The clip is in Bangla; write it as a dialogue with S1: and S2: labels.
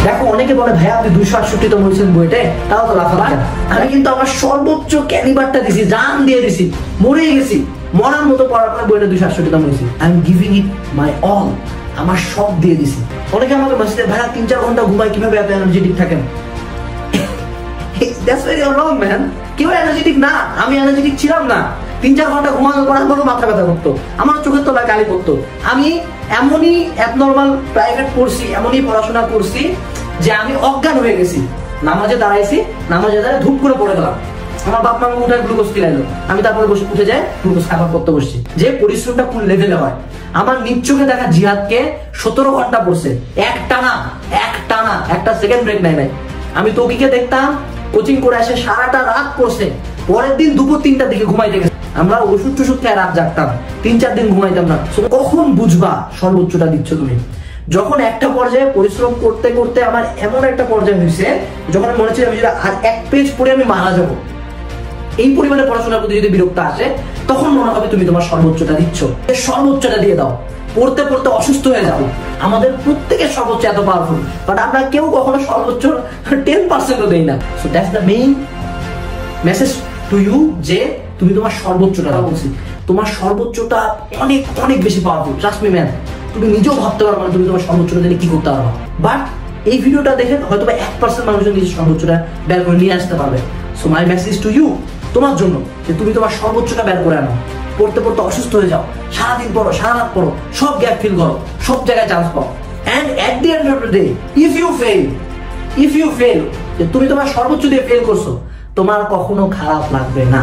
S1: দেখো অনেকে বলে ভাই আপনি 268তম হয়েছেন বুয়েটে, তাও তো লাফাচ্ছেন। আমি কিন্তু আমার সর্বোচ্চ ক্যালিবারটা দিছি, জান দিয়ে দিছি, মরে গেছি, মরার মতো পড়ার পরে বুয়েটে 268তম হয়েছি। I am giving it my all, আমার সব দিয়ে দিছি। অনেকে আমাকে বলছে ভাইয়া 3-4 ঘন্টা ঘুমাই কিভাবে এত এনার্জেটিক থাকেন? That's very wrong man. কেউ এনার্জেটিক না, আমি এনার্জেটিক ছিলাম না। 3-4 ঘন্টা ঘুমানোর পর আমার মাথা ব্যথা করতো, আমার চোখের তলায় কালি পড়তো। আমি এমনই অ্যাবনর্মাল প্রাইভেট পড়ছি, এমনই পড়াশোনা করছি যে আমি অজ্ঞান হয়ে গেছি। নামাজে দাঁড়াইছি, নামাজে দাঁড়ায় ধূপ করে পড়ে গেলাম। আমার বাপ মা উঠে গ্লুকোজ দিলাইলো, আমি তারপরে বসে উঠে যাই গ্লুকোজ খাবার করতে বসছি। যে পরিশ্রমটা কোন লেভেলে হয়। আমার নিজ চোখে দেখা জিহাদকে 17 ঘন্টা পড়ছে, এক টানা একটা সেকেন্ড ব্রেক নাই নাই। আমি তৌকিকে দেখতাম কোচিং করে এসে সারাটা রাত পড়ছে, পরের দিন দুপুর 3টার দিকে ঘুমাইতে গেছে। আমরা ওষুধ টষুধ খেয়ে রাত জাগতাম, 3-4 দিন ঘুমাইতাম না। কখন বুঝবা সর্বোচ্চটা দিচ্ছ তুমি? যখন একটা পর্যায়ে পরিশ্রম করতে করতে আমার এমন একটা পর্যায়ে হয়েছে যখন মনে হচ্ছে আমি যদি আর 1 পেজ পড়ে আমি মারা যাবো, এই পরিমাণে পড়াশোনার প্রতি যদি বিরক্ত আসে, তখন মনে হবে তুমি তোমার সর্বোচ্চটা দিচ্ছ। সর্বোচ্চটা দিয়ে দাও, পড়তে পড়তে অসুস্থ হয়ে যাও। আমাদের প্রত্যেকের সর্বোচ্চ এত পাওয়ারফুল, বাট আমরা কেউ কখনো সর্বোচ্চ 10%ও দেই না। So that's the main message to you, যে তুমি তোমার সর্বোচ্চটা দাও উচিত। তোমার সর্বোচ্চটা অনেক অনেক বেশি পাওয়ারফুল, ট্রাস্ট মি ম্যান। তুমি নিজেও ভাবতে পারবে না তুমি তোমার সর্বোচ্চটা দিলে কি করতে পারবে। বাট এই ভিডিওটা দেখে হয়তো 1% মানুষজন নিজের সর্বোচ্চটা বের করে নিয়ে আসতে পারবে। So my message to you, তোমার জন্য, যে তুমি তোমার সর্বোচ্চটা বের করে আনো। পড়তে পড়তে অসুস্থ হয়ে যাও, সারাদিন পড়ো, সারা রাত পড়ো, সব গ্যাপ ফিল করো, সব জায়গায় চান্স পাও। And at the end of the day if you fail, যে তুমি তোমার সর্বোচ্চ দিয়ে ফেল করছো, তোমার কখনো খারাপ লাগবে না।